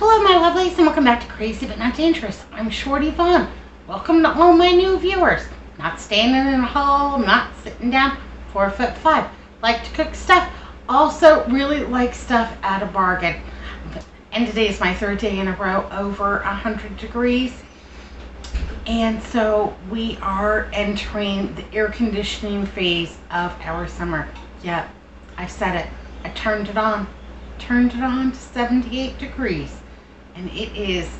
Hello my lovelies and welcome back to Crazy But Not Dangerous. I'm Shorty Vaughn. Welcome to all my new viewers. Not standing in a hole, not sitting down, 4'5". Like to cook stuff, also really like stuff at a bargain. And today is my third day in a row over 100 degrees. And so we are entering the air conditioning phase of our summer. Yeah, I said it. I turned it on to 78 degrees. And it is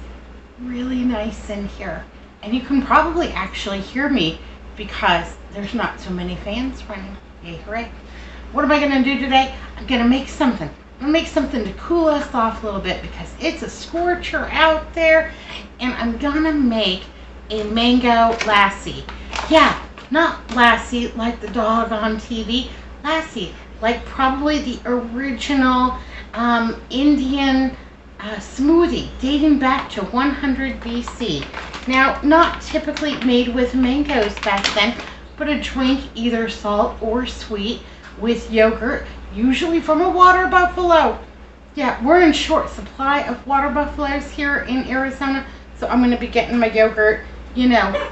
really nice in here. And you can probably actually hear me because there's not so many fans running. Yay, hooray. What am I going to do today? I'm going to make something. I'm going to make something to cool us off a little bit because it's a scorcher out there. And I'm going to make a mango lassi. Yeah, not Lassie like the dog on TV. Lassi, like probably the original Indian smoothie dating back to 100 BC. Now, not typically made with mangoes back then, but a drink either salt or sweet with yogurt, usually from a water buffalo. Yeah, we're in short supply of water buffaloes here in Arizona, so I'm going to be getting my yogurt, you know,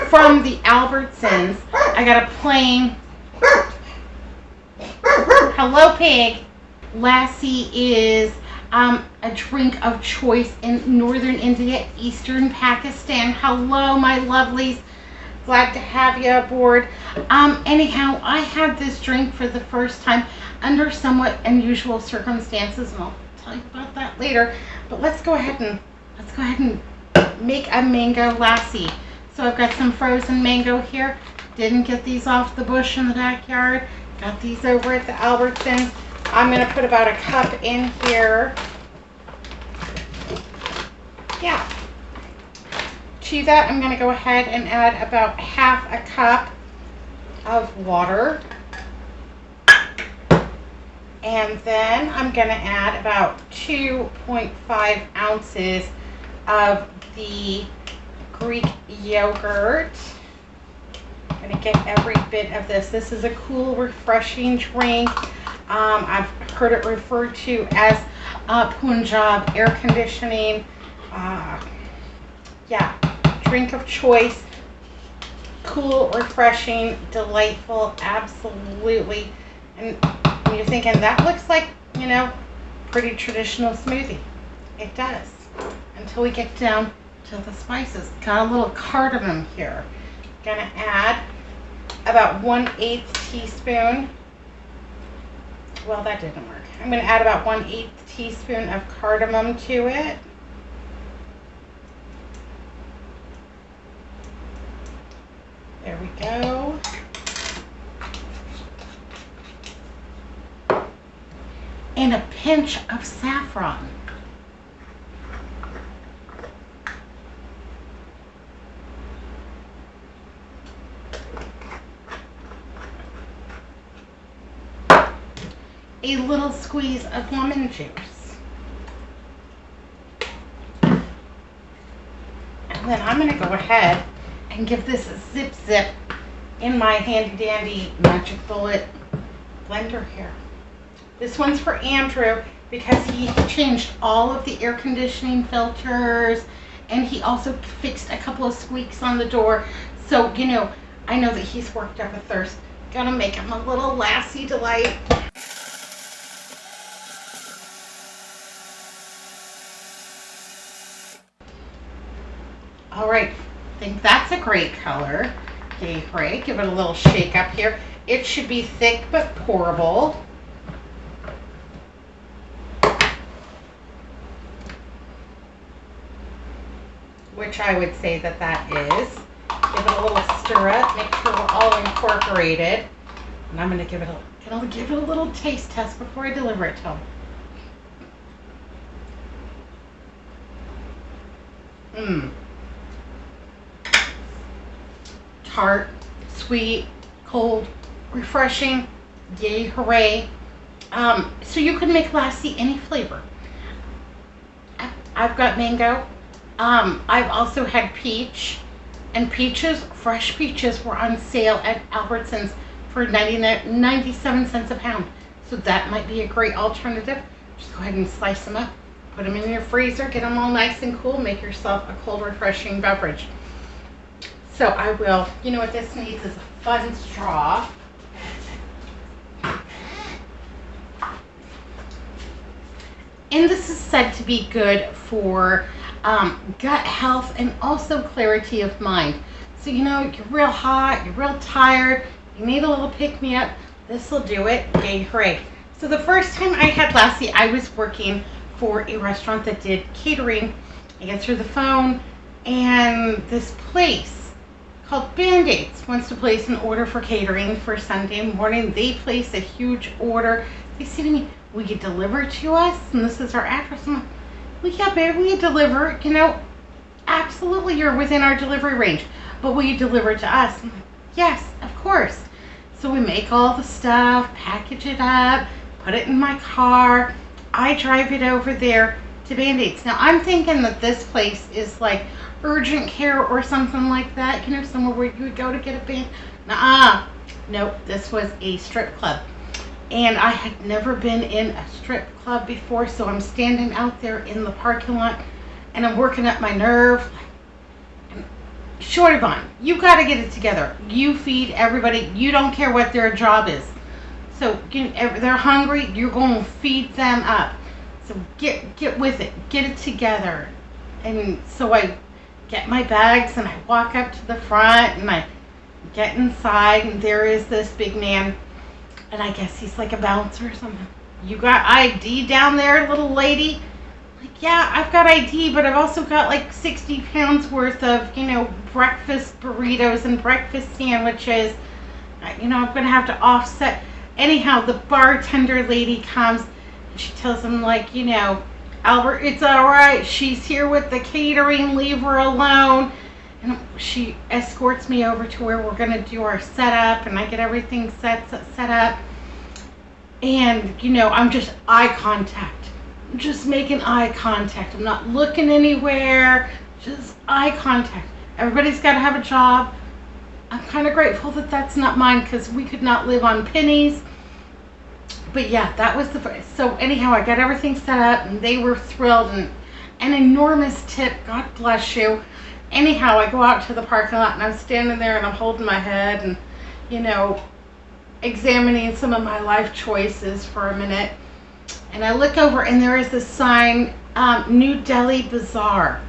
from the Albertsons. I got a plain, hello pig. Lassi is a drink of choice in northern India, eastern Pakistan. Hello, my lovelies. Glad to have you aboard. Anyhow, I had this drink for the first time under somewhat unusual circumstances, and I'll tell you about that later. But let's go ahead and make a mango lassi. So I've got some frozen mango here. Didn't get these off the bush in the backyard. Got these over at the Albertsons. I'm going to put about a cup in here. Yeah. To that, I'm going to go ahead and add about half a cup of water. And then I'm going to add about 2.5 ounces of the Greek yogurt. I'm going to get every bit of this. This is a cool, refreshing drink. I've heard it referred to as Punjab air conditioning. Yeah, drink of choice. Cool, refreshing, delightful, absolutely. And you're thinking, that looks like, you know, pretty traditional smoothie. It does. Until we get down to the spices. Got a little cardamom here. Gonna add about 1/8 teaspoon. Well, that didn't work. I'm going to add about 1/8 teaspoon of cardamom to it. There we go. And a pinch of saffron. A little squeeze of lemon juice. And then I'm going to go ahead and give this a zip in my handy dandy Magic Bullet blender here. This one's for Andrew because he changed all of the air conditioning filters and he also fixed a couple of squeaks on the door. So, you know, I know that he's worked up a thirst. Gonna make him a little lassi delight. All right, I think that's a great color. Okay, great. Give it a little shake up here. It should be thick but pourable. Which I would say that that is. Give it a little stir up. Make sure we're all incorporated. And I'm going to give it a little taste test before I deliver it to him. Tart, sweet, cold, refreshing, yay, hooray. So you can make lassi any flavor. I've got mango. I've also had peach. And peaches, fresh peaches, were on sale at Albertsons for 97 cents a pound. So that might be a great alternative. Just go ahead and slice them up, Put them in your freezer, get them all nice and cool, make yourself a cold, refreshing beverage. So I will, you know what this needs is a fun straw. And this is said to be good for gut health and also clarity of mind. So, you know, you're real hot, you're real tired, you need a little pick-me-up. This will do it. Yay, hooray. So the first time I had Lassi, I was working for a restaurant that did catering. I answered the phone, and this place called Band-Aids wants to place an order for catering for Sunday morning. They place a huge order. They say to me, will you deliver to us? And this is our address. I'm like, well, yeah, babe, will you deliver? You know, absolutely, you're within our delivery range. But will you deliver to us? I'm like, yes, of course. So we make all the stuff, package it up, put it in my car. I drive it over there to Band-Aids. Now, I'm thinking that this place is like urgent care or something like that. You know, somewhere where you would go to get a band. Nuh-uh. Nope, this was a strip club. And I had never been in a strip club before, so I'm standing out there in the parking lot, and I'm working up my nerve. Short Yvonne, you got to get it together. You feed everybody. You don't care what their job is. So they're hungry, you're going to feed them up. So get with it. Get it together. And so I get my bags and I walk up to the front and I get inside, and there is this big man. And I guess he's like a bouncer or something. You got ID down there, little lady? Like, yeah, I've got ID, but I've also got like 60 pounds worth of, you know, breakfast burritos and breakfast sandwiches. You know, I'm going to have to offset. Anyhow, the bartender lady comes and she tells him, like, you know, Albert, it's all right. She's here with the catering. Leave her alone. And she escorts me over to where we're going to do our setup, and I get everything set up. And, you know, I'm just eye contact. I'm just making eye contact. I'm not looking anywhere. Just eye contact. Everybody's got to have a job. I'm kind of grateful that that's not mine, because we could not live on pennies. But yeah, that was the first. So anyhow, I got everything set up, and they were thrilled, and an enormous tip. God bless you. Anyhow, I go out to the parking lot, and I'm standing there, and I'm holding my head, and, you know, examining some of my life choices for a minute. And I look over, and there is this sign, New Delhi Bazaar.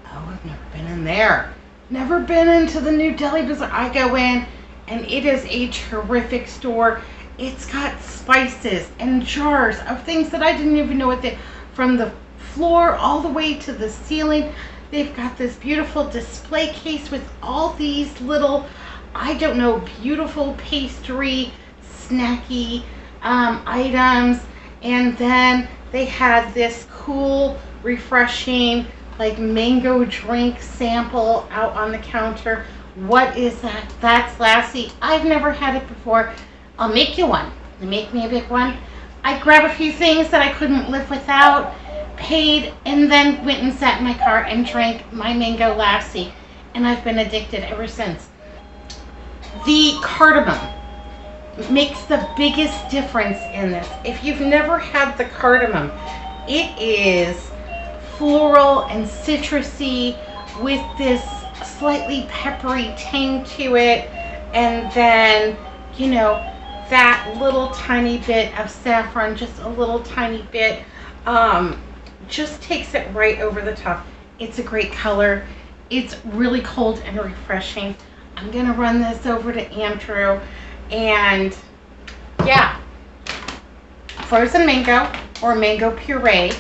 Oh, I've never been in there. Never been into the New Delhi Bazaar. I go in, and it is a terrific store. It's got spices and jars of things that I didn't even know what they, from the floor all the way to the ceiling. They've got this beautiful display case with all these little, I don't know, beautiful pastry, snacky items. And then they had this cool, refreshing, like mango drink sample out on the counter. What is that? That's Lassi. I've never had it before. I'll make you one. They make me a big one. I grab a few things that I couldn't live without, paid, and then went and sat in my car and drank my mango Lassi. And I've been addicted ever since. The cardamom makes the biggest difference in this. If you've never had the cardamom, it is floral and citrusy with this slightly peppery tang to it, and then, you know, that little tiny bit of saffron, just a little tiny bit, just takes it right over the top. It's a great color. It's really cold and refreshing. I'm gonna run this over to Andrew, and yeah, frozen mango or mango puree,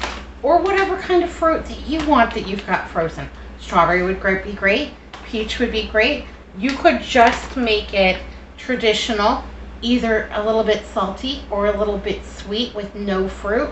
or whatever kind of fruit that you want that you've got frozen. Strawberry would be great. Peach would be great. You could just make it traditional, either a little bit salty or a little bit sweet with no fruit.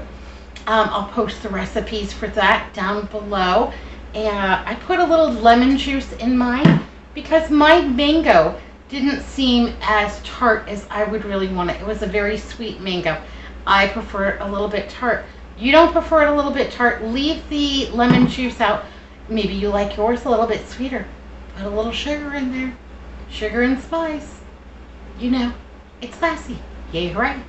I'll post the recipes for that down below. And I put a little lemon juice in mine because my mango didn't seem as tart as I would really want it. It was a very sweet mango. I prefer it a little bit tart. You don't prefer it a little bit tart, leave the lemon juice out. Maybe you like yours a little bit sweeter. Put a little sugar in there. Sugar and spice. You know, it's Lassi. Yay, hooray.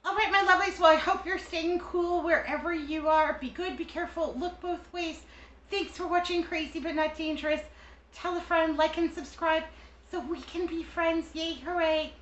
All right, my lovelies, I hope you're staying cool wherever you are. Be good, be careful, look both ways. Thanks for watching Crazy But Not Dangerous. Tell a friend, like and subscribe so we can be friends. Yay, hooray.